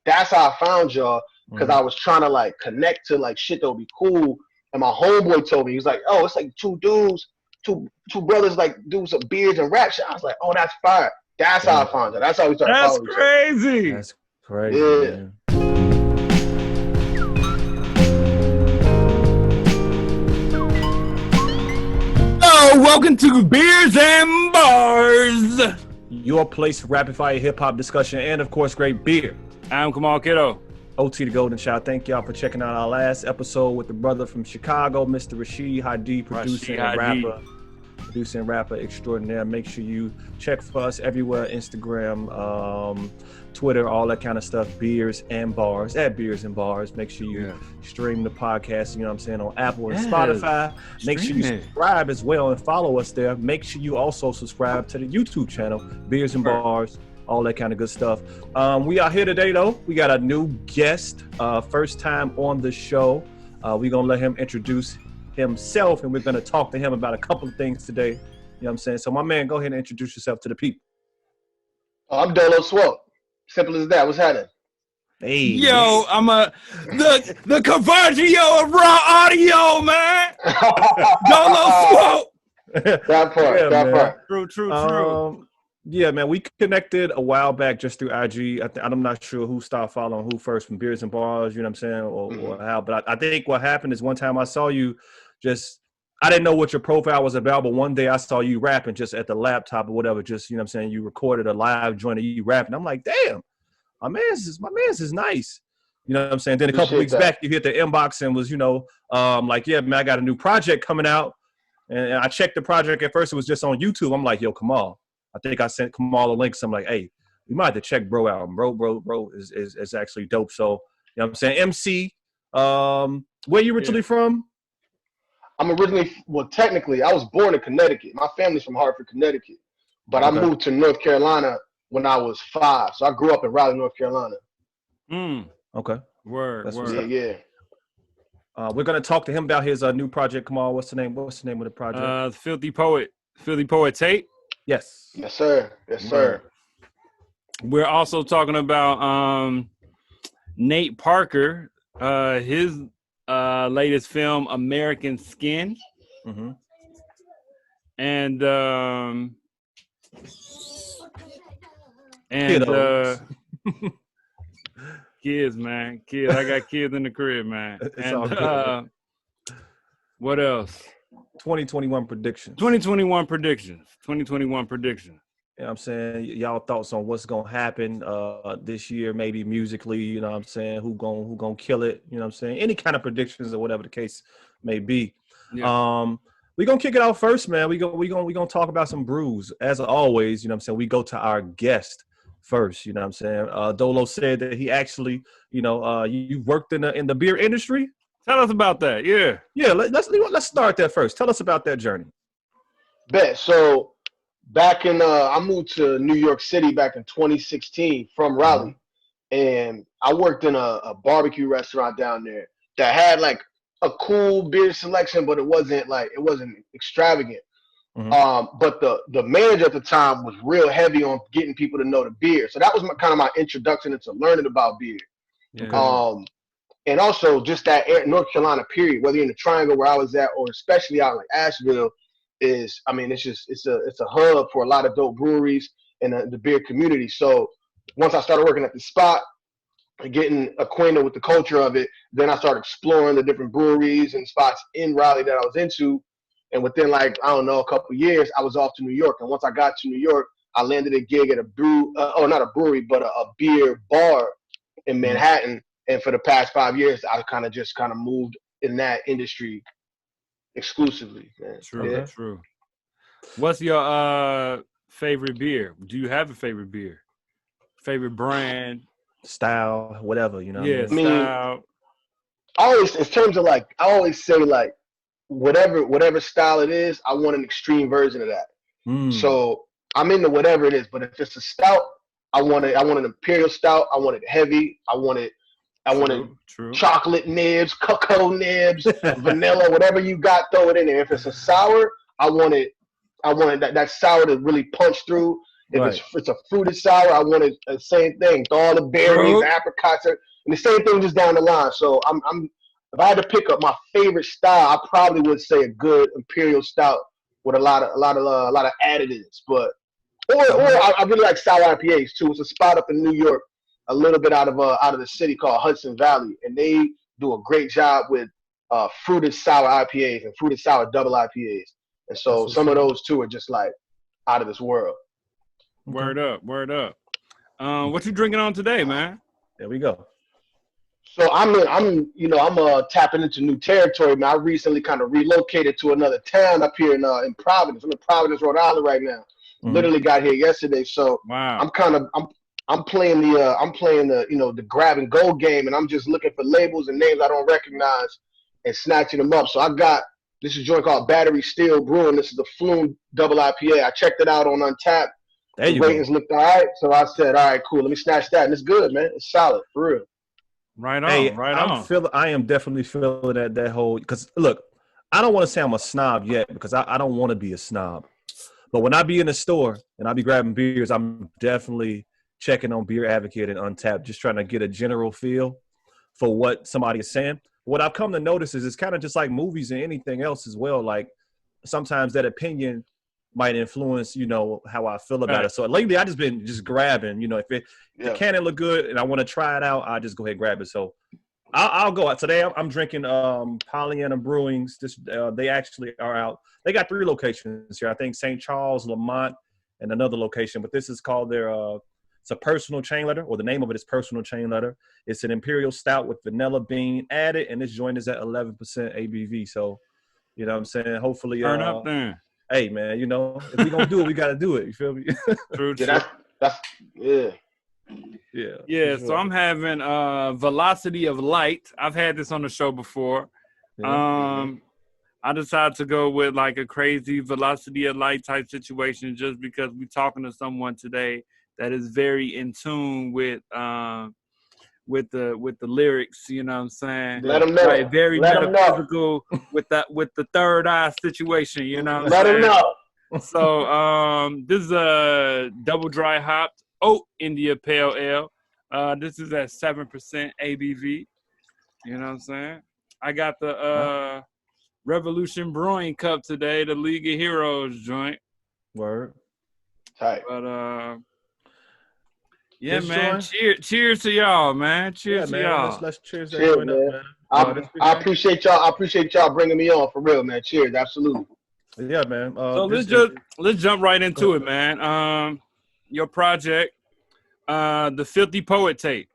that's how I found y'all, because I was trying to like connect to like shit that would be cool. And my homeboy told me, he was like, "Oh, it's like two dudes, two brothers like do some beards and rap shit." I was like, "Oh, that's fire." That's how I found it. That's how we started That's following crazy. That's crazy. Yeah. Man. Oh, welcome to Beers and Bars. Your place for rapid fire hip hop discussion and of course great beer. I'm Kamal Kiddo. OT the Golden Child. Thank y'all for checking out our last episode with the brother from Chicago, Mr. Rashid Hadi, producer and rapper extraordinaire. Make sure you check for us everywhere, Instagram, Twitter, all that kind of stuff. Beers and Bars, at Beers and Bars. Make sure you stream the podcast, you know what I'm saying, on Apple and Spotify. Make sure you subscribe as well and follow us there. Make sure you also subscribe to the YouTube channel, Beers and Bars. All that kind of good stuff. We are here today, though. We got a new guest, first time on the show. We're going to let him introduce himself, and we're going to talk to him about a couple of things today. You know what I'm saying? So, my man, go ahead and introduce yourself to the people. I'm Dolo Swope. Simple as that. What's happening? Hey. Yo, I'm the Caravaggio of raw audio, man. Dolo Swope. That part. True. Yeah, man, we connected a while back just through IG. I'm not sure who started following who first from Beers and Bars, you know what I'm saying, or how. But I think what happened is one time I saw you I didn't know what your profile was about, but one day I saw you rapping just at the laptop or whatever, just, you know what I'm saying, you recorded a live joint of you rapping. I'm like, damn, my man's is nice. You know what I'm saying? Then a couple weeks back, you hit the inbox and was, like, yeah, man, I got a new project coming out. And I checked the project at first. It was just on YouTube. I'm like, yo, Kamal. I think I sent Kamal a link. So I'm like, hey, we might have to check bro out. Bro is actually dope. So, you know what I'm saying? MC, where you originally from? I'm technically, I was born in Connecticut. My family's from Hartford, Connecticut. But I moved to North Carolina when I was 5. So I grew up in Raleigh, North Carolina. Okay. Word. Yeah. We're going to talk to him about his new project, Kamal. What's the name of the project? Filthy Poet Tate. Yes, sir. We're also talking about Nate Parker, his latest film, American Skin. Mm-hmm. And kids, man. Kids. I got kids in the crib, man. And what else? 2021 predictions. 2021 predictions. You know what I'm saying? Y'all thoughts on what's going to happen this year, maybe musically, you know what I'm saying? Who going to kill it, you know what I'm saying? Any kind of predictions or whatever the case may be. Yeah. We're going to kick it out first, man. We're going to talk about some brews. As always, you know what I'm saying? We go to our guest first, you know what I'm saying? Dolo said that he actually, you worked in the beer industry. Tell us about that. Yeah. Let's start there first. Tell us about that journey. Bet. So back in I moved to New York City back in 2016 from Raleigh, and I worked in a barbecue restaurant down there that had like a cool beer selection, but it wasn't extravagant. But the manager at the time was real heavy on getting people to know the beer, so that was my introduction into learning about beer. Yeah. And also just that North Carolina period, whether you're in the Triangle where I was at, or especially out in like Asheville, it's a hub for a lot of dope breweries in the beer community. So once I started working at the spot and getting acquainted with the culture of it, then I started exploring the different breweries and spots in Raleigh that I was into. And within a couple of years, I was off to New York. And once I got to New York, I landed a gig at not a brewery, but a beer bar in Manhattan. And for the past 5 years, I kind of moved in that industry exclusively. Man. True. What's your favorite beer? Do you have a favorite beer? Favorite brand? Style, whatever, you know? Yeah, style. I always say like, whatever style it is, I want an extreme version of that. So I'm into whatever it is, but if it's a stout, I want an imperial stout. I want it heavy. I want chocolate nibs, cocoa nibs, vanilla, whatever you got, throw it in there. If it's a sour, I want that sour to really punch through. If it's a fruited sour, I want it the same thing. Throw all the berries, the apricots, and the same thing just down the line. So I'm if I had to pick up my favorite style, I probably would say a good imperial stout with a lot of additives. But I really like sour IPAs too. It's a spot up in New York, a little bit out of the city called Hudson Valley, and they do a great job with fruited sour IPAs and fruited sour double IPAs. And so some of those two are just like out of this world. Word up. What you drinking on today, man? There we go. So I'm tapping into new territory, man. I recently kind of relocated to another town up here in Providence. I'm in Providence, Rhode Island right now. Literally got here yesterday. So wow. I'm playing the grab and go game, and I'm just looking for labels and names I don't recognize and snatching them up. So I got this is a joint called Battery Steel Brewing. This is the Flume double IPA. I checked it out on Untappd. The ratings looked all right. So I said, all right, cool. Let me snatch that. And it's good, man. It's solid, for real. Right on. I am definitely feeling that whole, because look, I don't want to say I'm a snob yet because I don't want to be a snob. But when I be in the store and I be grabbing beers, I'm definitely checking on Beer Advocate and Untappd, just trying to get a general feel for what somebody is saying. What I've come to notice is it's kind of just like movies and anything else as well. Like sometimes that opinion might influence, how I feel about it. So lately I just been grabbing, if the cannon look good and I want to try it out, I just go ahead and grab it. So I'll go out. Today I'm drinking Pollyanna Brewings. They actually are out. They got 3 locations here. I think St. Charles, Lamont, and another location. But this is called their it's a personal chain letter, or the name of it is Personal Chain Letter. It's an imperial stout with vanilla bean added, and this joint is at 11% ABV. So, you know what I'm saying? Hopefully, turn up then. Hey man, if we gonna do it, we gotta do it. You feel me? True. Yeah. Sure. So I'm having Velocity of Light. I've had this on the show before. Yeah. I decided to go with like a crazy Velocity of Light type situation just because we're talking to someone today that is very in tune with the lyrics, you know what I'm saying? Let them know. Right, very metaphysical with the third eye situation, you know what I'm saying? Let them know. So this is a double dry hopped oat India Pale Ale. This is at 7% ABV. You know what I'm saying? I got the Revolution Brewing Cup today, the League of Heroes joint. Word. Tight. But yeah, man. Cheers to y'all, man. Cheers to y'all. Let's cheers that joint up, man. I appreciate y'all. I appreciate y'all bringing me on for real, man. Cheers, absolutely. Yeah, man. So let's jump right into it, man. Your project, the Filthy Poet tape.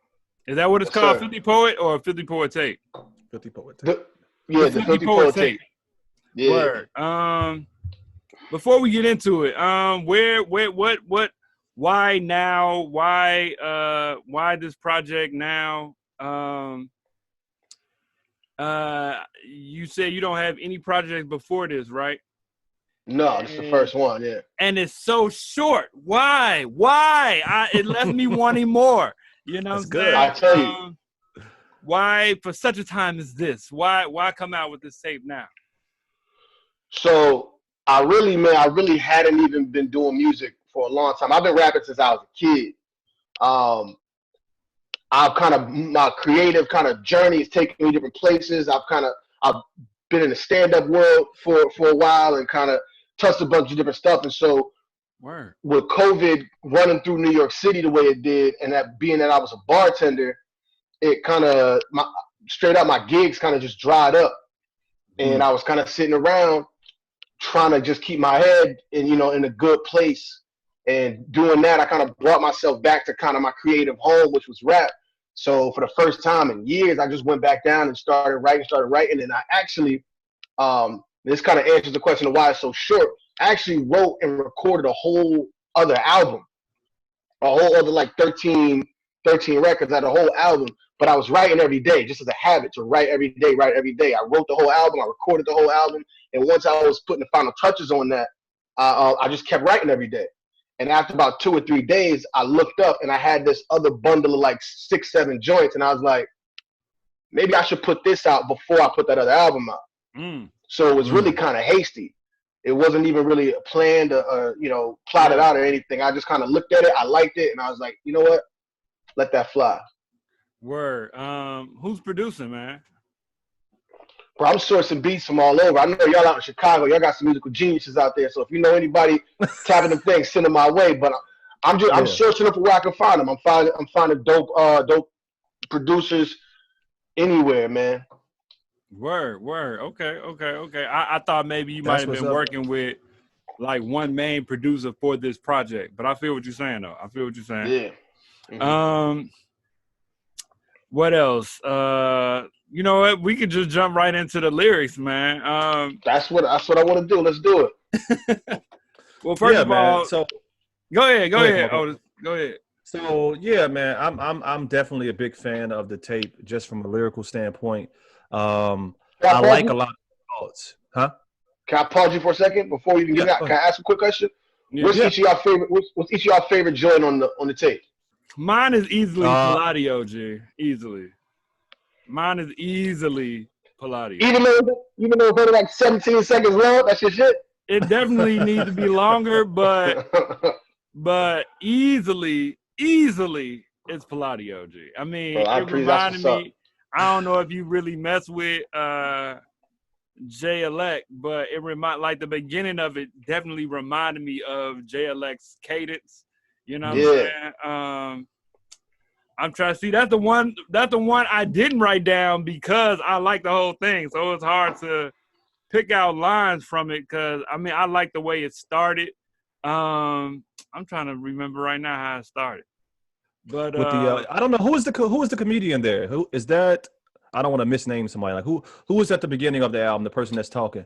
Is that what it's called? Sir. Filthy Poet or Filthy Poet tape? Filthy Poet tape. The Filthy Poet tape. Yeah. Word. Before we get into it, what? Why now? Why this project now? You said you don't have any projects before this, right? No, this is the first one, yeah. And it's so short. Why? It left me wanting more. You know what I'm saying? I tell you. Why, for such a time as this? Why come out with this tape now? So I really hadn't even been doing music for a long time. I've been rapping since I was a kid. My creative kind of journey has taken me different places. I've been in the stand-up world for a while and kind of touched a bunch of different stuff. And so with COVID running through New York City the way it did, and that being that I was a bartender, it kind of straight up my gigs kind of just dried up. And I was kind of sitting around trying to just keep my head in a good place. And doing that, I kind of brought myself back to kind of my creative home, which was rap. So for the first time in years, I just went back down and started writing. And I actually, this kind of answers the question of why it's so short. I actually wrote and recorded a whole other album, a whole other like 13 records, had a whole album. But I was writing every day, just as a habit to write every day. I wrote the whole album, I recorded the whole album. And once I was putting the final touches on that, I just kept writing every day. And after about 2 or 3 days, I looked up and I had this other bundle of like 6, 7 joints. And I was like, maybe I should put this out before I put that other album out. So it was really kind of hasty. It wasn't even really planned or plotted out or anything. I just kind of looked at it. I liked it, and I was like, you know what? Let that fly. Word. Who's producing, man? Bro, I'm sourcing beats from all over. I know y'all out in Chicago. Y'all got some musical geniuses out there. So if you know anybody tapping them things, send them my way. But I'm searching up where I can find them. I'm finding dope producers anywhere, man. Word. Okay. I thought maybe you might have been working with like one main producer for this project, but I feel what you're saying though. Yeah. Mm-hmm. What else? You know what? We could just jump right into the lyrics, man. That's what I want to do. Let's do it. Well, first of all, so go ahead. Otis. Go ahead. So yeah, man, I'm definitely a big fan of the tape, just from a lyrical standpoint. I like a lot of thoughts, huh? Can I pause you for a second before you can get out? Can I ask a quick question? Yeah. What's each of y'all favorite? What's each of y'all favorite joint on the tape? Mine is easily Palladio, G. Easily. Mine is easily Palladio. Even though it's only like 17 seconds long, that's your shit. It definitely needs to be longer, but easily it's Palladio, G. I mean, it reminded me. I don't know if you really mess with Jay Elect, but it like the beginning of it definitely reminded me of Jay Elect's cadence. You know what I'm saying? I'm trying to see. That's the one I didn't write down because I like the whole thing. So it's hard to pick out lines from it because I like the way it started. I'm trying to remember right now how it started. But with the I don't know who is the comedian there. Who is that? I don't want to misname somebody. Like who was at the beginning of the album? The person that's talking.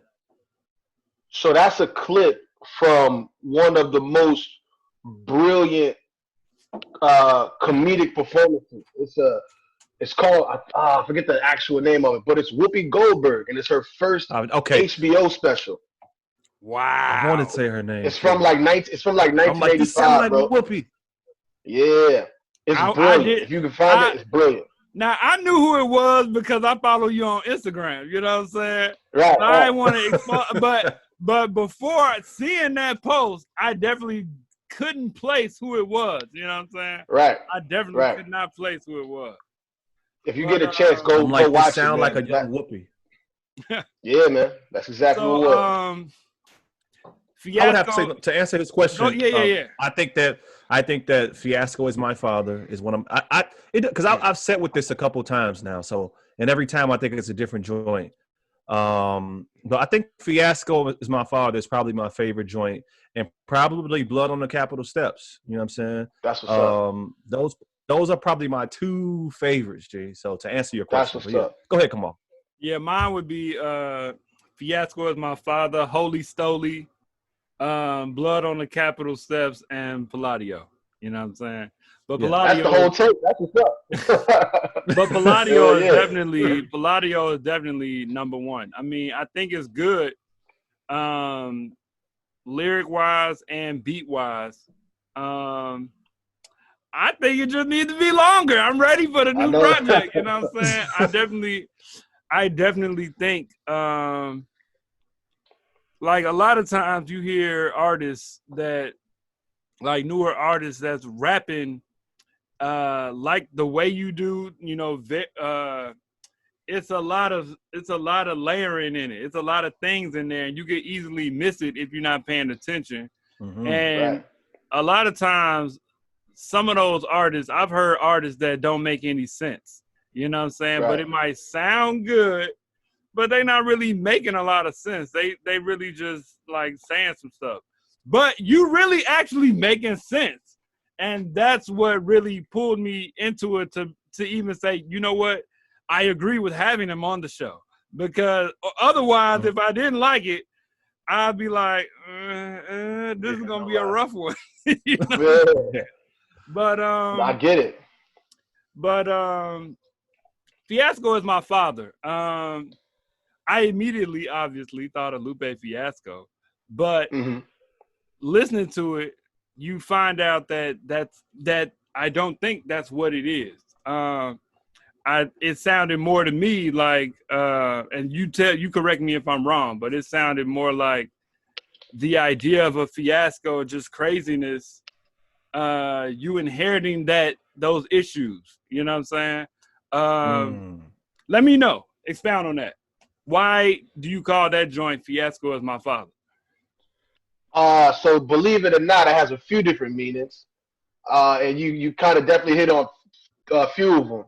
So that's a clip from one of the most brilliant comedic performances. It's called I forget the actual name of it, but it's Whoopi Goldberg, and it's her first HBO special. Wow! I wanted to say her name. It's from like 1985, I'm like, this sound like Whoopi. Yeah, it's brilliant. If you can find it, it's brilliant. Now, I knew who it was because I follow you on Instagram. You know what I'm saying? Right. So I didn't want to expose, but before seeing that post, I definitely couldn't place who it was. You know what I'm saying? Right. I definitely could not place who it was. If you get a chance, go watch it. It sound like a young Whoopi. Yeah, man. That's exactly what it was. Fiasco, I would have to say, to answer this question. Yeah. I think that Fiasco is my father is one of because I've sat with this a couple times now. So and every time I think it's a different joint. But I think Fiasco is my father is probably my favorite joint, and probably Blood on the Capitol Steps. You know what I'm saying? That's what's up. Those are probably my two favorites, G. So to answer your question, that's what's up. Go ahead, come on. Yeah, mine would be Fiasco is my father, Holy Stoly, Blood on the Capitol Steps, and Palladio. You know what I'm saying? But Palladio, that's the whole tape. That's what's up. But Palladio is definitely number one. I mean, I think it's good, lyric wise and beat wise. I think it just needs to be longer. I'm ready for the new project. You know what I'm saying? I definitely think, like a lot of times you hear artists that, like newer artists that's rapping, like the way you do. You know, it's a lot of layering in it. It's a lot of things in there, and you could easily miss it if you're not paying attention. Mm-hmm. And a lot of times, some of those artists, I've heard artists that don't make any sense. You know what I'm saying? Right. But it might sound good, but they're not really making a lot of sense. They really just like saying some stuff. But you really actually making sense. And that's what really pulled me into it to even say, you know what? I agree with having him on the show. Because otherwise, if I didn't like it, I'd be like, this is going to be a rough one. You know? But I get it. But Fiasco is my father. I immediately obviously thought of Lupe Fiasco, but listening to it, you find out that I don't think that's what it is. It sounded more to me like, and you correct me if I'm wrong, but it sounded more like the idea of a fiasco, just craziness, you inheriting those issues. You know what I'm saying? Let me know. Expound on that. Why do you call that joint Fiasco As My Father? So believe it or not, it has a few different meanings. And you kind of definitely hit on a few of them.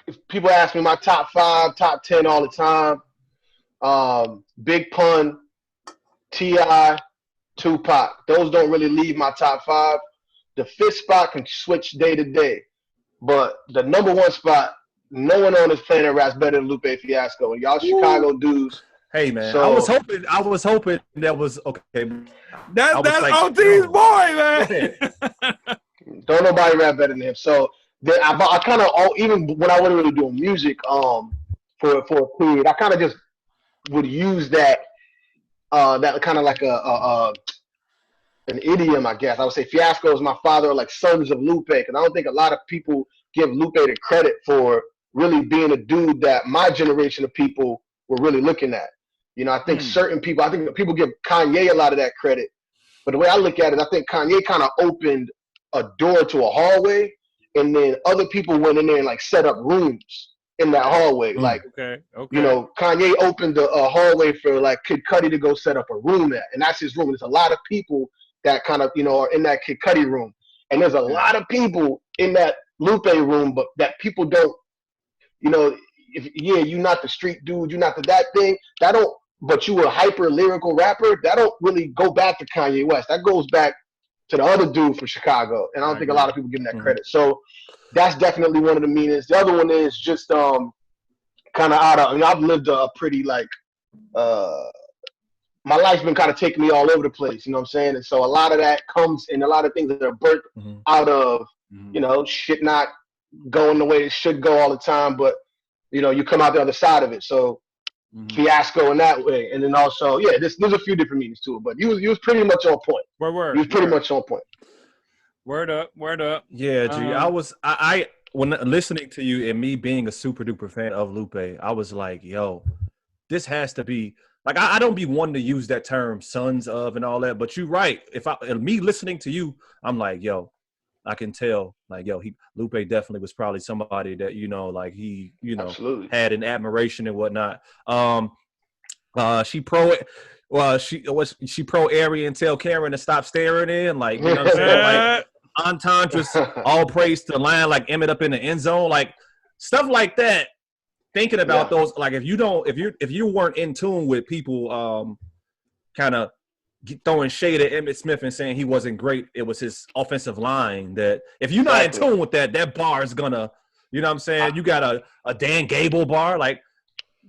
If people ask me my top 5, top 10 all the time. Big Pun, T.I., Tupac. Those don't really leave my top 5. The 5th spot can switch day to day. But the number 1 spot, no one on this planet raps better than Lupe Fiasco. And y'all Chicago dudes. Hey man, so, I was hoping that was okay. That's like, OT's boy, man. Don't nobody rap better than him. So I kind of, even when I wasn't really doing music, for a period, I kind of just would use that kind of like an idiom, I guess. I would say Fiasco Is My Father, or like Sons of Lupe, because I don't think a lot of people give Lupe the credit for really being a dude that my generation of people were really looking at. You know, I think I think people give Kanye a lot of that credit. But the way I look at it, I think Kanye kind of opened a door to a hallway, and then other people went in there and like set up rooms in that hallway. Like, you know, Kanye opened a hallway for like Kid Cudi to go set up a room at, and that's his room. There's a lot of people that kind of, you know, are in that Kid Cudi room, and there's a lot of people in that Lupe room, but that people don't, you know, you're not the street dude, you're not that thing. That don't. But you a hyper lyrical rapper, that don't really go back to Kanye West. That goes back to the other dude from Chicago. And I don't think a lot of people give him that credit. So that's definitely one of the meanings. The other one is just kind of out of, I mean, I've lived a pretty like, my life's been kind of taking me all over the place, you know what I'm saying? And so a lot of that comes in a lot of things that are birthed out of, you know, shit not going the way it should go all the time. But, you know, you come out the other side of it. So, Fiasco in that way, and then also, there's a few different meanings to it, but you was pretty much on point. Word. You was pretty much on point. Word up. Yeah, G. I when listening to you and me being a super duper fan of Lupe, I was like, yo, this has to be like I don't be wanting to use that term "sons of" and all that, but you're right. Me listening to you, I'm like, yo, I can tell, like, yo, Lupe definitely was probably somebody that, you know, like he, you know, Absolutely. had an admiration and whatnot. She pro Ari and tell Karen to stop staring in, like, you know what I'm saying? Like entendres, all praise to the line, like Emmett up in the end zone, like stuff like that. Thinking about those, like if you weren't in tune with people, kind of throwing shade at Emmitt Smith and saying he wasn't great, it was his offensive line. That if you're not in tune with that bar is gonna, you know what I'm saying? You got a Dan Gable bar, like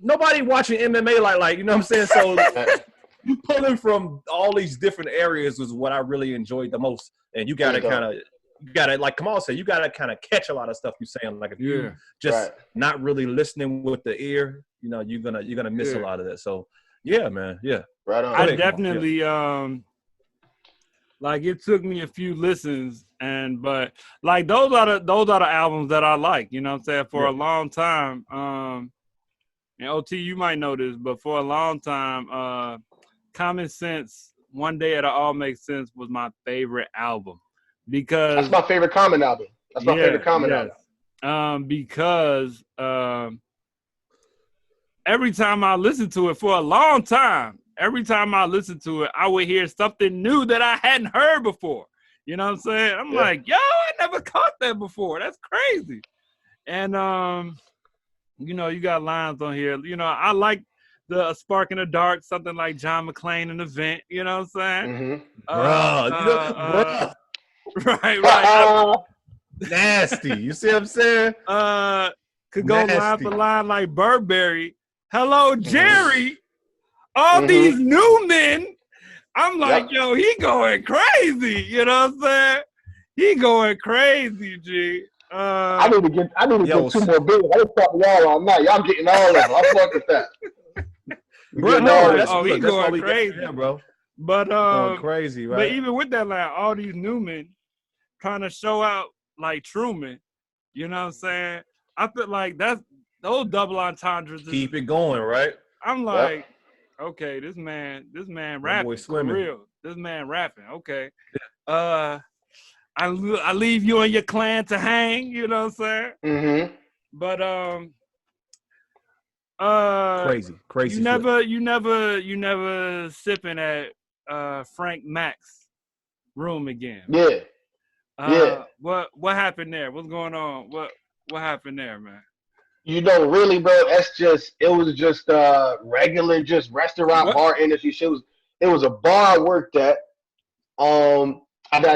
nobody watching MMA like you know what I'm saying? So you pulling from all these different areas was what I really enjoyed the most. And you gotta like Kamal said, you gotta kind of catch a lot of stuff you're saying. Like if you just not really listening with the ear, you know, you're gonna miss a lot of that. So yeah, man, yeah. Right on. I definitely like it took me a few listens, but like those are the albums that I like, you know what I'm saying, for a long time. And OT, you might know this, but for a long time, Common Sense, One Day It'll All Make Sense was my favorite album because that's my favorite Common album. That's my favorite Common album. Because every time I listened to it for a long time, every time I listened to it, I would hear something new that I hadn't heard before. You know what I'm saying? I'm like, yo, I never caught that before. That's crazy. And, you know, you got lines on here. You know, I like the Spark in the Dark, something like John McClane in the Vent. You know what I'm saying? Right. Nasty. You see what I'm saying? Could go line for line like Burberry. Hello, Jerry. All these new men. I'm like, yo, he going crazy. You know what I'm saying? He going crazy, G. I need to get 2 more beers. I didn't talk to y'all all night. Y'all getting all of them. I fuck with that. Bro, he going crazy, bro. But going crazy, right? But even with that line, all these new men trying to show out like Truman. You know what I'm saying? I feel like those double entendres. Keep it going, right? I'm like, okay, this man rapping for real. This man rapping. Okay. I leave you and your clan to hang, you know what I'm saying? Mm-hmm. But crazy. You never sipping at Frank Mack's room again. Yeah. What happened there? What's going on? What happened there, man? You know, really, bro, it was just regular, just restaurant, bar industry shit. It was a bar I worked at. I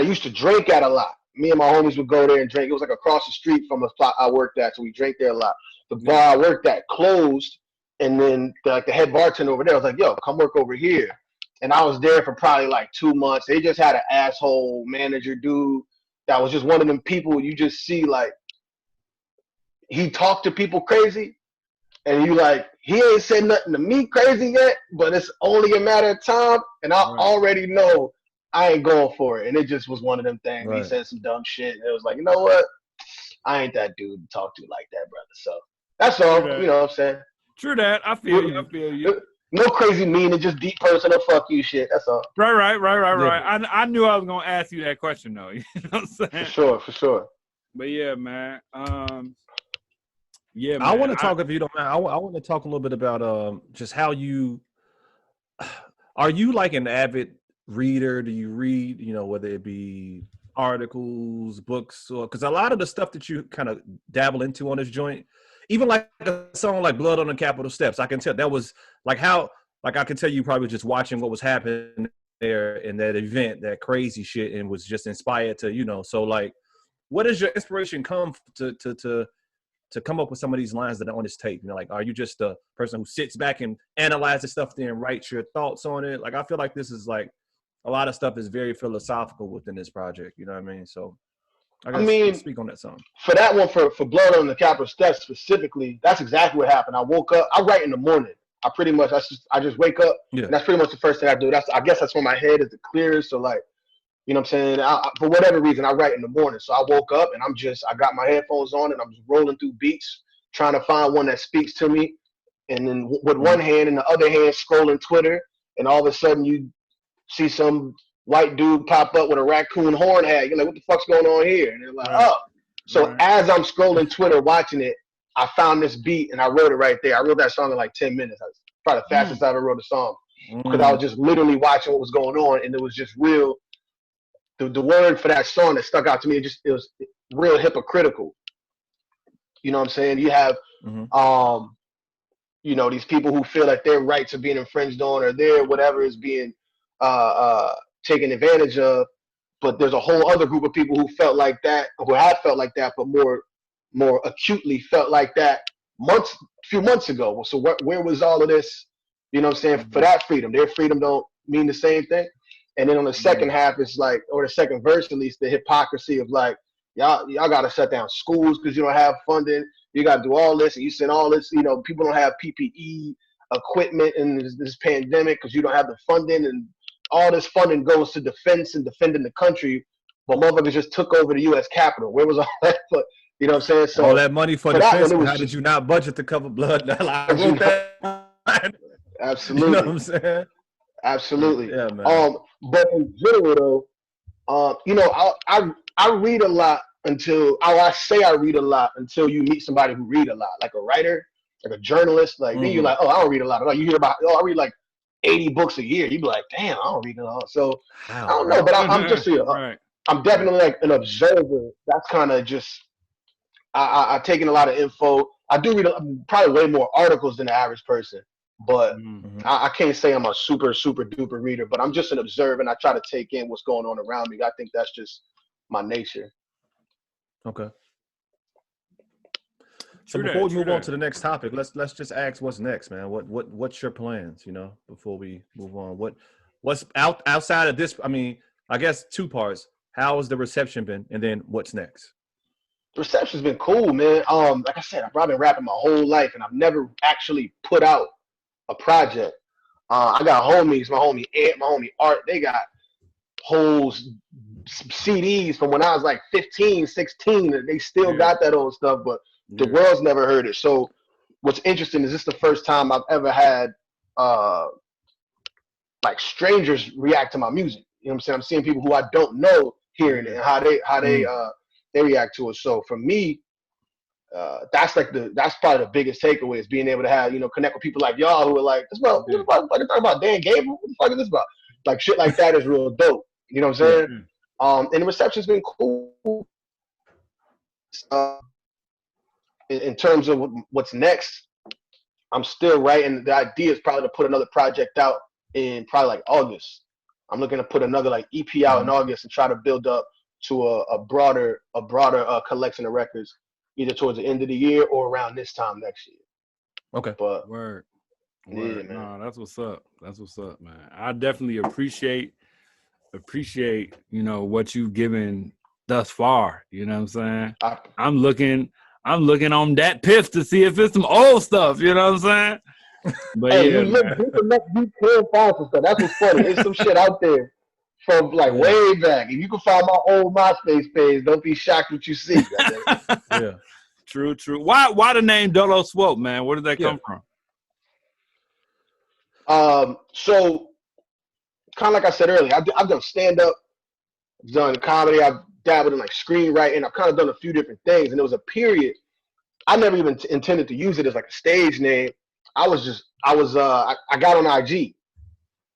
used to drink at a lot. Me and my homies would go there and drink. It was like across the street from a spot I worked at, so we drank there a lot. The bar I worked at closed, and then the head bartender over there was like, "Yo, come work over here." And I was there for probably like 2 months. They just had an asshole manager dude that was just one of them people you just see like he talked to people crazy, and you like, he ain't said nothing to me crazy yet, but it's only a matter of time, and I already know I ain't going for it. And it just was one of them things. He said some dumb shit, and it was like, you know what? I ain't that dude to talk to like that, brother. So that's all. You know what I'm saying? True that. I feel you. No crazy mean and just deep personal fuck you shit. That's all. Right. I knew I was gonna ask you that question though. You know what I'm saying? For sure. But yeah, man. Man. I want to talk, if you don't mind. I want to talk a little bit about just how you are. You like an avid reader? Do you read? You know, whether it be articles, books, or because a lot of the stuff that you kind of dabble into on this joint, even like a song like "Blood on the Capitol Steps," I can tell that was like I can tell you probably just watching what was happening there in that event, that crazy shit, and was just inspired to, you know. So like, what does your inspiration come to come up with some of these lines that are on this tape? You know, like, are you just a person who sits back and analyzes stuff, then writes your thoughts on it? Like, I feel like this is like a lot of stuff is very philosophical within this project. You know what I mean? So I mean, speak on that song. For that one, for Blood on the Capitol Steps specifically, that's exactly what happened. I woke up. I write in the morning. I just wake up. Yeah. And that's pretty much the first thing I do. I guess that's when my head is the clearest. So like, you know what I'm saying? For whatever reason, I write in the morning. So I woke up and I got my headphones on and I'm just rolling through beats, trying to find one that speaks to me. And then with one hand and the other hand scrolling Twitter, and all of a sudden you see some white dude pop up with a raccoon horn hat. You're like, what the fuck's going on here? And they're like, oh. So as I'm scrolling Twitter, watching it, I found this beat and I wrote it right there. I wrote that song in like 10 minutes. That's probably the fastest I ever wrote a song. Because I was just literally watching what was going on, and it was just real. The word for that song that stuck out to me, it was real hypocritical. You know what I'm saying? You have, you know, these people who feel like their rights are being infringed on, or their whatever is being taken advantage of. But there's a whole other group of people who felt like that, who had felt like that, but more acutely felt like that a few months ago. So where was all of this? You know what I'm saying? For that freedom, their freedom don't mean the same thing. And then on the second half, it's like, or the second verse at least, the hypocrisy of like, y'all got to shut down schools because you don't have funding. You got to do all this, and you send all this. You know, people don't have PPE equipment in this pandemic because you don't have the funding, and all this funding goes to defense and defending the country. But motherfuckers just took over the U.S. Capitol. Where was all that? You know what I'm saying? So all that money for defense. How did you not budget to cover blood? I wrote that. Absolutely. You know what I'm saying? Absolutely. Yeah, man. But in general, though, you know, I read a lot until I say I read a lot until you meet somebody who read a lot, like a writer, like a journalist. Like then you're like, oh, I don't read a lot. Like you hear about, I read like 80 books a year. You'd be like, damn, I don't read it all. So I don't know, but I'm just I'm definitely like an observer. That's kind of just I've taken a lot of info. I do read probably way more articles than the average person. But I can't say I'm a super, super duper reader, but I'm just an observer, and I try to take in what's going on around me. I think that's just my nature. Okay. So before we move on to the next topic, let's just ask what's next, man. What's your plans, you know, before we move on? What's outside of this? I mean, I guess two parts. How has the reception been, and then what's next? The reception's been cool, man. Like I said, I've probably been rapping my whole life, and I've never actually put out a project. I got homies, my homie Ant, my homie Art. They got whole CDs from when I was like 15, 16. And they still got that old stuff, but the world's never heard it. So what's interesting is this the first time I've ever had like strangers react to my music. You know what I'm saying? I'm seeing people who I don't know hearing it and how they react to it. So for me, that's probably the biggest takeaway is being able to have, connect with people like y'all who are like, what the fuck talking about Dan Gable? What the fuck is this about? Like shit like that is real dope. You know what I'm saying? And the reception's been cool. In terms of what's next, I'm still writing. The idea is probably to put another project out in probably like August. I'm looking to put another like EP out in August and try to build up to a broader collection of records, either towards the end of the year or around this time next year. Okay. But word. Yeah, man. No, that's what's up. That's what's up, man. I definitely appreciate what you've given thus far. You know what I'm saying? I'm looking on that piff to see if it's some old stuff. You know what I'm saying? But hey, you look deep enough, you can find some stuff. That's what's funny. There's some shit out there from like way back. If you can find my old MySpace page, don't be shocked what you see. Yeah. True. Why the name Dolo Swope, man? Where did that come from? So kind of like I said earlier, I've done stand-up, I've done comedy, I've dabbled in like screenwriting, I've kind of done a few different things, and there was a period I never even intended to use it as like a stage name. I got on IG.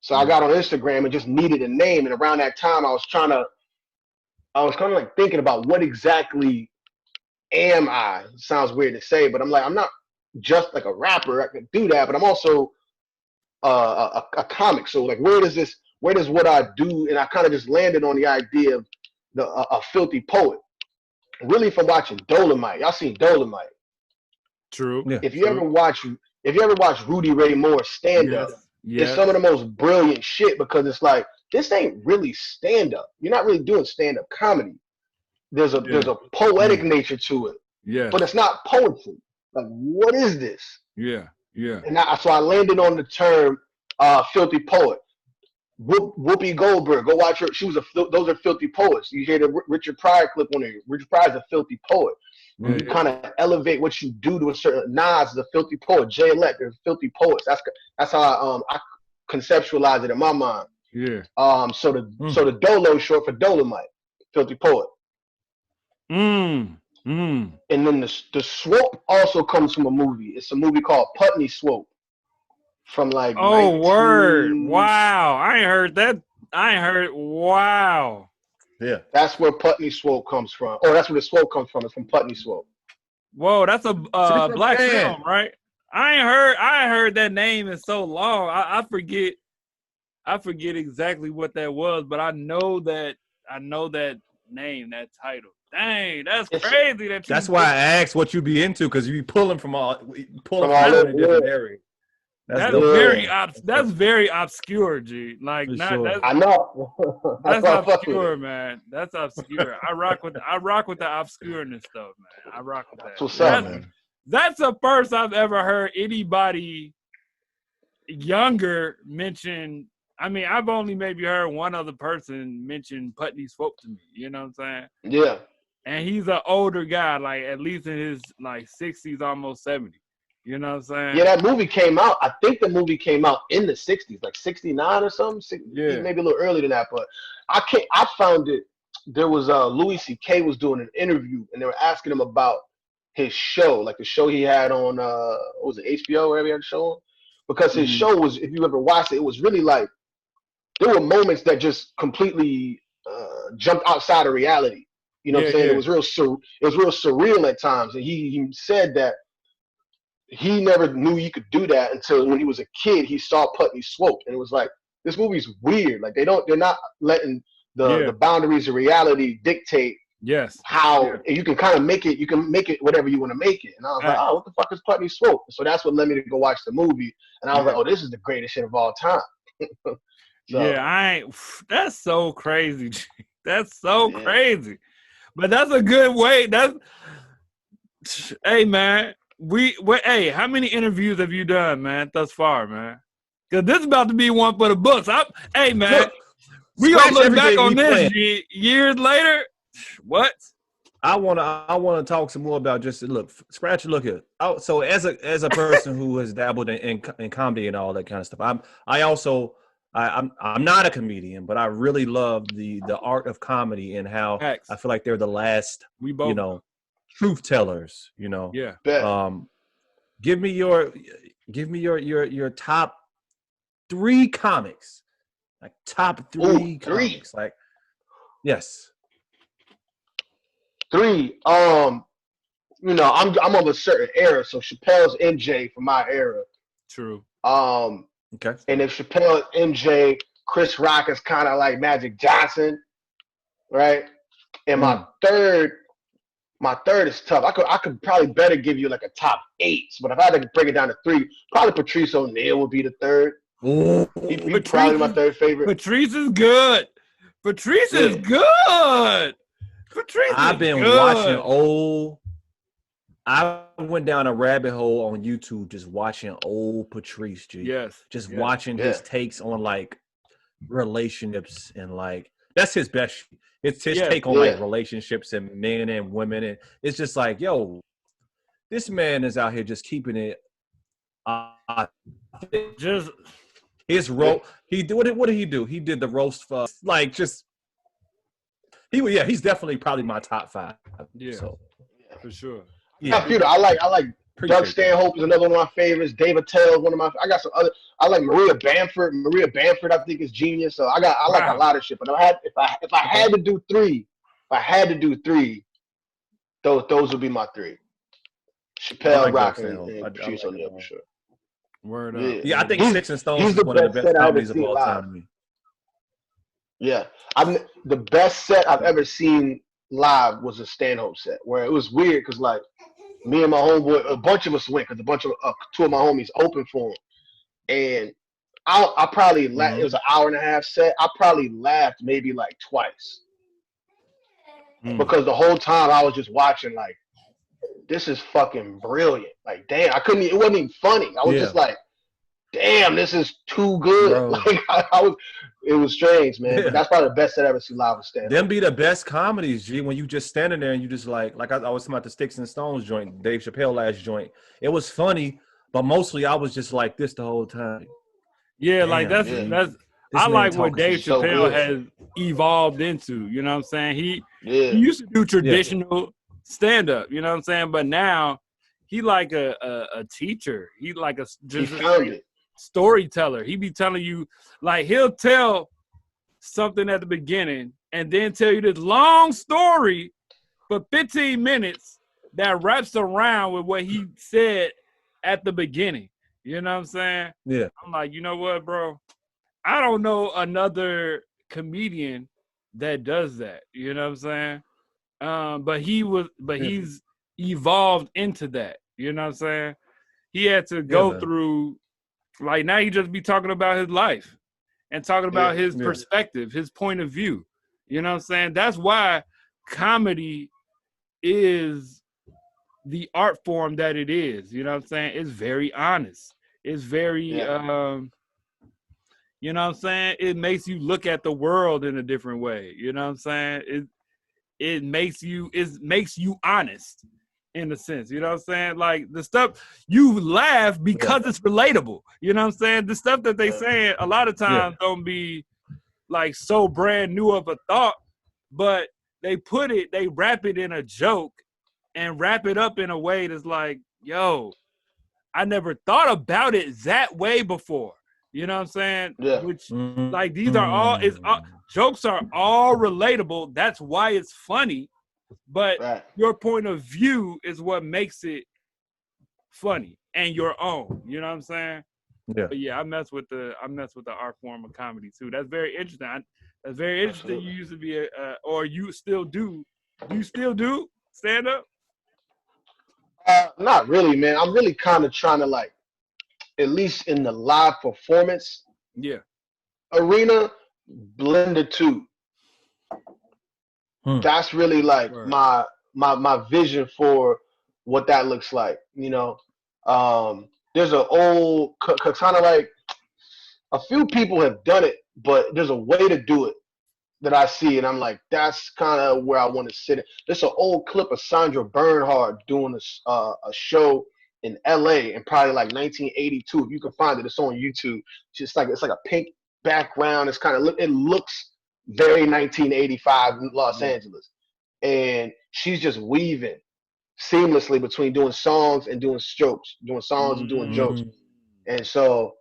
So I got on Instagram and just needed a name. And around that time I was kind of like thinking about what exactly am I? It sounds weird to say, but I'm like, I'm not just like a rapper. I can do that, but I'm also a comic. So like, where does what I do? And I kind of just landed on the idea of a filthy poet. Really from watching Dolomite. Y'all seen Dolomite. True. Yeah, if you ever watch Rudy Ray Moore stand up, it's some of the most brilliant shit because it's like, this ain't really stand up. You're not really doing stand up comedy. There's a poetic nature to it. Yeah. But it's not poetry. Like, what is this? Yeah. And so I landed on the term filthy poet. Whoopi Goldberg, go watch her. Those are filthy poets. You hear the Richard Pryor clip on there. Richard Pryor's a filthy poet. You kind of elevate what you do to a certain. Nas is a filthy poet. Jay Elector is filthy poets. That's how I conceptualize it in my mind. Yeah. So the Dolo is short for Dolomite, filthy poet. And then the Swope also comes from a movie. It's a movie called Putney Swope. From like word. Wow. I ain't heard that. Wow. Yeah. That's where Putney Swope comes from. Oh, that's where the Swope comes from. It's from Putney Swope. Whoa, that's a black film, right? I ain't heard that name in so long. I forget exactly what that was, but I know that name, that title. Dang, that's crazy. That's why I asked what you be into, because you be pulling from all different areas. That's very obscure, G. Like, I know. That's obscure, man. That's obscure. I rock with the obscureness stuff, man. I rock with that. That's what's up, man. That's the first I've ever heard anybody younger mention. I mean, I've only maybe heard one other person mention Putney Swope to me. You know what I'm saying? Yeah. And he's an older guy, like at least in his like 60s, almost 70. You know what I'm saying? Yeah, that movie came out. I think the movie came out in the 60s, like 69 or something. Maybe a little earlier than that. But I found it. There was Louis C.K. was doing an interview, and they were asking him about his show, like the show he had on, what was it, HBO, wherever he had a show on? Because his show was, if you ever watched it, it was really like, there were moments that just completely jumped outside of reality. You know what I'm saying? It was real surreal at times. And he said that he never knew you could do that until when he was a kid, he saw Putney Swope. And it was like, this movie's weird. Like they're not letting the boundaries of reality dictate how you can kind of make it whatever you want to make it. And I was like, oh, what the fuck is Putney Swope? So that's what led me to go watch the movie. And I was like, oh, this is the greatest shit of all time. That's so crazy. That's so crazy. But that's a good way. Hey, man. Hey, how many interviews have you done, man, thus far, man? Because this is about to be one for the books. Hey, man, we gonna look back on this years later. What? I wanna talk some more about just look, scratch. Look here. So as a person who has dabbled in comedy and all that kind of stuff, I'm not a comedian, but I really love the art of comedy and how Facts. I feel like they're the last, We both, truth tellers. yeah. Give me your top 3 comics, like top 3 comics, like yes. 3. I'm of a certain era, so Chappelle's MJ from my era. True. Okay. And if Chappelle MJ, Chris Rock is kind of like Magic Johnson, right? And my third is tough. I could probably better give you like a top 8, but if I had to break it down to 3, probably Patrice O'Neal would be the third. He's probably my third favorite. Patrice is good. Patrice is good. I've been watching old. I went down a rabbit hole on YouTube just watching old Patrice G. Yes. Just watching his takes on like relationships and like that's his best. It's his take on like relationships and men and women, and it's just like, yo, this man is out here just keeping it. Just his roast. He did what did he do? He did the roast for like just. He's definitely probably my top 5. Yeah, so, for sure. Yeah, I like Doug Stanhope is another one of my favorites. Dave Attell is one of my. I got some other. I like Maria Bamford. Maria Bamford, I think is genius. So I like a lot of shit. But if I had to do 3, those would be my 3. Chappelle, Rock, and Patrice O'Neal for sure. Word up. Yeah, I think Sticks and Stones is one of the best comedies of all time to me. Yeah, the best set I've ever seen live was a Stanhope set where it was weird because like me and my homeboy, a bunch of us went because a bunch of 2 of my homies opened for him, and I probably laughed. It was an hour and a half set. I probably laughed maybe like twice because the whole time I was just watching like this is fucking brilliant. Like damn, it wasn't even funny. I was just like, damn, this is too good. Bro. Like it was strange, man. But that's probably the best set I ever seen live with stand-up. Them be the best comedies, G, when you just standing there and you just like I was talking about the Sticks and Stones joint, Dave Chappelle last joint. It was funny, but mostly I was just like this the whole time. Yeah, damn, like that's I like what Dave Chappelle has evolved into. You know what I'm saying? He used to do traditional stand-up, you know what I'm saying? But now he like a teacher. He like a storyteller. He be telling you, like, he'll tell something at the beginning and then tell you this long story for 15 minutes that wraps around with what he said at the beginning. You know what I'm saying? Yeah. I'm like, you know what, bro? I don't know another comedian that does that. You know what I'm saying? He's evolved into that. You know what I'm saying? He had to go through. Like now he just be talking about his life and talking about his perspective, his point of view. You know what I'm saying? That's why comedy is the art form that it is. You know what I'm saying? It's very honest. It's very, you know what I'm saying? It makes you look at the world in a different way. You know what I'm saying? It makes you honest. In a sense, you know what I'm saying? Like the stuff you laugh because it's relatable. You know what I'm saying? The stuff that they saying a lot of times don't be like so brand new of a thought, but they wrap it in a joke and wrap it up in a way that's like, yo, I never thought about it that way before. You know what I'm saying? Yeah. Which like these are all jokes are all relatable. That's why it's funny. But your point of view is what makes it funny and your own. You know what I'm saying? Yeah. But yeah, I mess with the art form of comedy too. That's very interesting. That's very interesting. Absolutely. You used to be or you still do. Do you still do stand up? Not really, man. I'm really kind of trying to like, at least in the live performance arena, blend the two. That's really like my vision for what that looks like. You know, there's an old kind of like a few people have done it, but there's a way to do it that I see, and I'm like, that's kind of where I want to sit. There's an old clip of Sandra Bernhard doing a show in L.A. in probably like 1982. If you can find it, it's on YouTube. It's like a pink background. It's kind of it looks very 1985 Los Angeles, and she's just weaving seamlessly between doing songs and doing jokes, doing songs and doing jokes. And so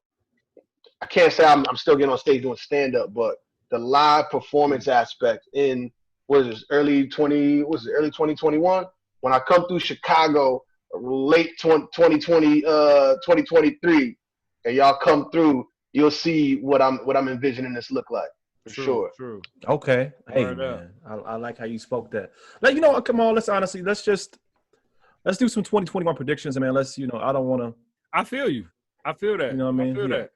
I can't say I'm still getting on stage doing stand up, but the live performance aspect in early 2021 when I come through Chicago late 2020 2023 and y'all come through, you'll see what I'm envisioning this look like for sure. True. Okay. Hey man, I like how you spoke that. Like, you know what, come on, let's do some 2021 predictions, man. I don't want to. I feel you. I feel that. You know what I mean? I feel that.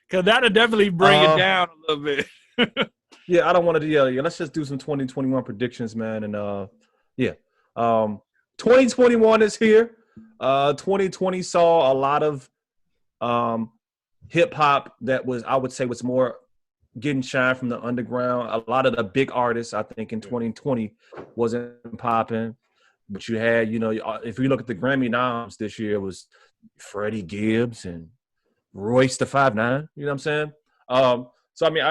Because that'll definitely bring it down a little bit. Yeah, I don't want to. Yeah. Let's just do some 2021 predictions, man. And 2021 is here. 2020 saw a lot of hip hop that was more getting shine from the underground. A lot of the big artists, I think, in 2020 wasn't popping. But you had, if you look at the Grammy noms this year, it was Freddie Gibbs and Royce the 5'9". You know what I'm saying? So I mean,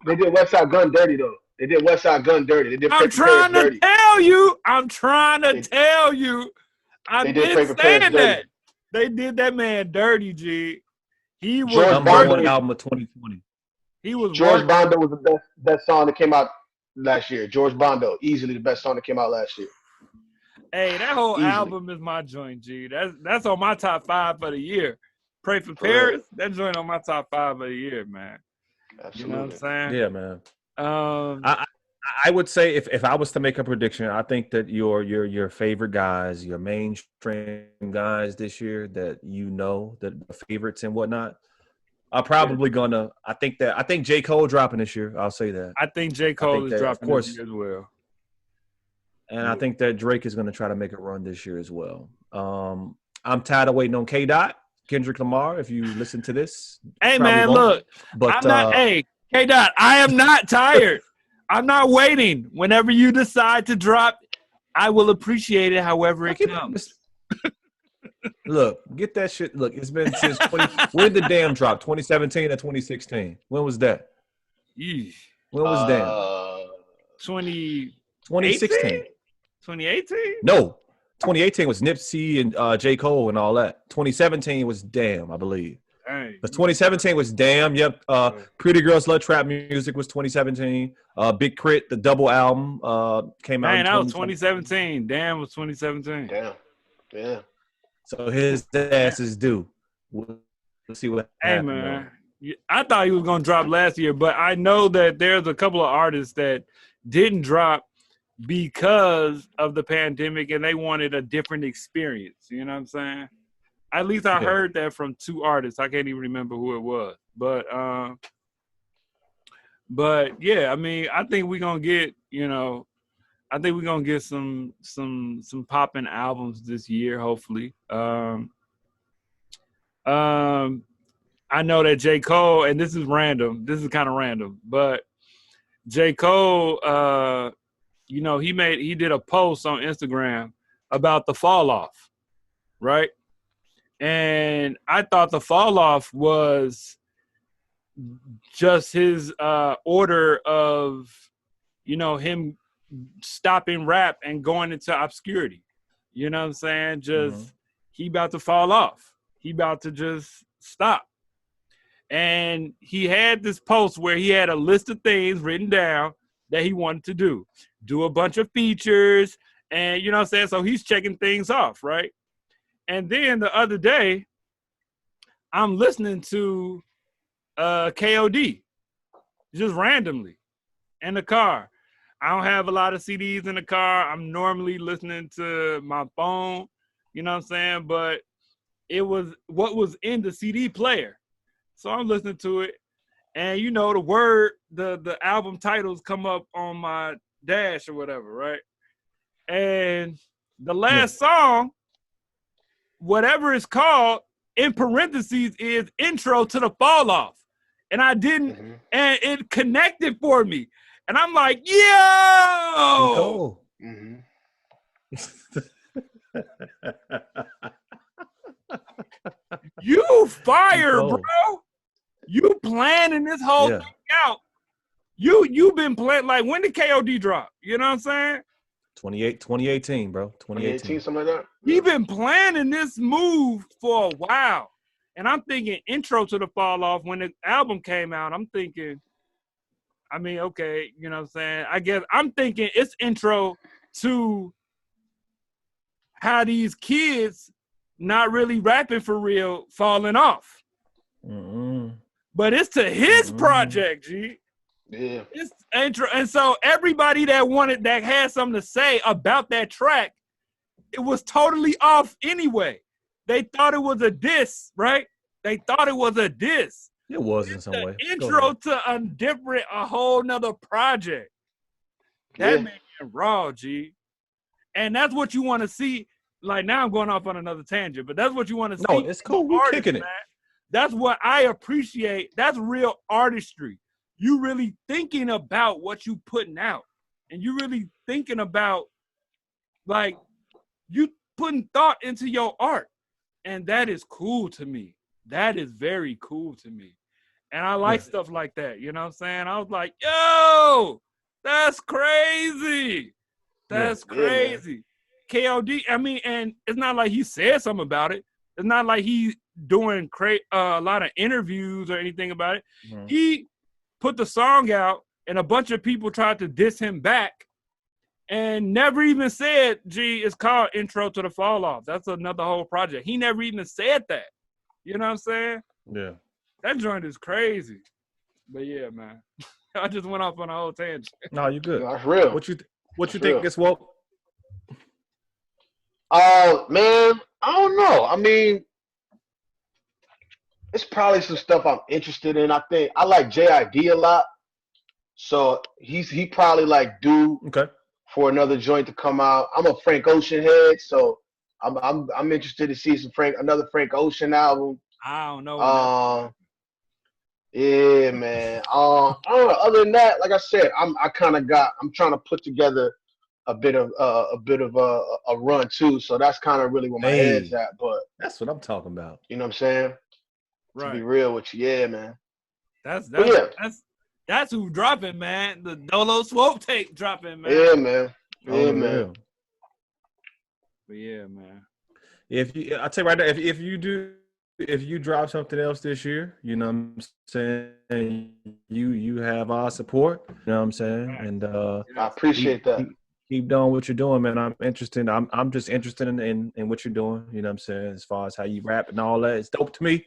they did West Side Gun dirty though. They did West Side Gun dirty. They did. I'm trying to tell you. I've been saying that. They did that man dirty, G. He was number one album of 2020. He was George Bondo was the best song that came out last year. George Bondo, easily the best song that came out last year. Hey, that whole album is my joint, G. That's on my top 5 for the year. Pray for Paris. That joint on my top 5 of the year, man. Absolutely. You know what I'm saying? Yeah, man. I would say if I was to make a prediction, I think that your favorite guys, your mainstream guys this year that that the favorites and whatnot, are probably gonna. I think J. Cole dropping this year. I'll say that. I think J. Cole is dropping this year as well. And I think that Drake is going to try to make a run this year as well. I'm tired of waiting on K-Dot, Kendrick Lamar, if you listen to this. Hey, man, look. But, K-Dot, I am not tired. I'm not waiting. Whenever you decide to drop, I will appreciate it however it comes. Look, get that shit. Look, it's been since when did Damn drop? 2017 or 2016? When was that? Yeesh. When was Damn? 2016. 2018? No. 2018 was Nipsey and J. Cole and all that. 2017 was Damn, I believe. But 2017 was Damn. Yep. Pretty Girls Love Trap Music was 2017. Big Crit, the double album, came out. Man, that was 2017. Damn was 2017. Damn. Yeah. So his ass is due. We'll see what happens. Hey, man. I thought he was going to drop last year, but I know that there's a couple of artists that didn't drop because of the pandemic and they wanted a different experience. You know what I'm saying? At least I heard that from 2 artists. I can't even remember who it was. But yeah, I mean, I think we're going to get, some popping albums this year, hopefully. I know that J. Cole, and this is random. This is kind of random, but J. Cole, he did a post on Instagram about the fall off, right? And I thought the fall off was just his order of, him stopping rap and going into obscurity. You know what I'm saying? Just he about to fall off. He about to just stop. And he had this post where he had a list of things written down that he wanted to do a bunch of features, and you know what I'm saying? So he's checking things off, right? And then the other day, I'm listening to KOD just randomly in the car. I don't have a lot of CDs in the car. I'm normally listening to my phone, you know what I'm saying? But it was what was in the CD player. So I'm listening to it. And the album titles come up on my dash or whatever, right? And the last song, whatever it's called, in parentheses is Intro to the Fall Off. and I didn't, Mm-hmm. and it connected for me. And I'm like, yo! Cool. Mm-hmm. You fire, Cool. bro. You planning this whole thing out. You've been playing, like, when did KOD drop? You know what I'm saying? 2018, bro. 2018. Something like that. He been planning this move for a while. And I'm thinking Intro to the Fall Off, when the album came out, I'm thinking, I mean, okay, you know what I'm saying? I guess I'm thinking it's intro to how these kids not really rapping for real falling off. Mm-hmm. But it's to his project, G. Yeah. It's intro. And so everybody that had something to say about that track, it was totally off anyway. They thought it was a diss, right? They thought it was a diss. It was in some way. Intro to a whole nother project. That man raw, G. And that's what you want to see. Like, now I'm going off on another tangent, but that's what you want to see. No, it's cool. We're kicking it. Man. That's what I appreciate. That's real artistry. You really thinking about what you putting out. And you really thinking about, like, you putting thought into your art. And that is cool to me. That is very cool to me. And I like stuff like that. You know what I'm saying? I was like, yo, that's crazy. That's crazy. KOD, I mean, and it's not like he said something about it. It's not like he's doing a lot of interviews or anything about it. Mm-hmm. He put the song out, and a bunch of people tried to diss him back and never even said, gee, it's called Intro to the Fall Off. That's another whole project. He never even said that. You know what I'm saying? Yeah. That joint is crazy. But yeah, man. I just went off on a whole tangent. No, you're good. That's real. What you think gets woke? Man, I don't know. I mean, it's probably some stuff I'm interested in. I think I like JID a lot. So he probably like due for another joint to come out. I'm a Frank Ocean head, so I'm interested to see another Frank Ocean album. I don't know. Yeah, man. I don't know. Other than that, like I said, I'm trying to put together a bit of a run too. So that's kind of really where my head's at. But that's what I'm talking about. You know what I'm saying? Right. To be real with you, yeah, man. That's who dropping, man. The Dolo Swope tape dropping, man. Yeah, man. Yeah, man. But yeah, man. I tell you right now, if you drop something else this year, you know what I'm saying, you have our support. You know what I'm saying? And I appreciate that. Keep doing what you're doing, man. I'm interested. I'm just interested in what you're doing. You know what I'm saying? As far as how you rap and all that, it's dope to me.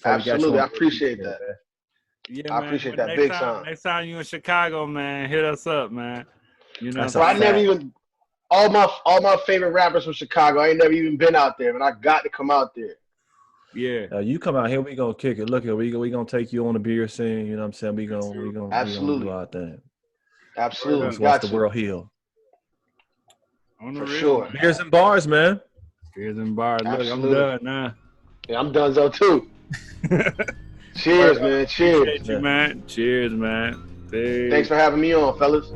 Absolutely, I appreciate that. Yeah, I appreciate that big time. Next time you in Chicago, man, hit us up, man. You know, so I never even all my favorite rappers from Chicago. I ain't never even been out there, man. I got to come out there. Yeah, you come out here, we gonna kick it. Look at we gonna take you on the beer scene. You know what I'm saying? We gonna absolutely do our thing. Absolutely, once the world heal. For sure. Beers and bars, man. Beers and bars. Look, absolutely. I'm done now. Yeah, I'm done so too. Cheers, man. Cheers. Appreciate you, man. Cheers, man. Thanks for having me on, fellas.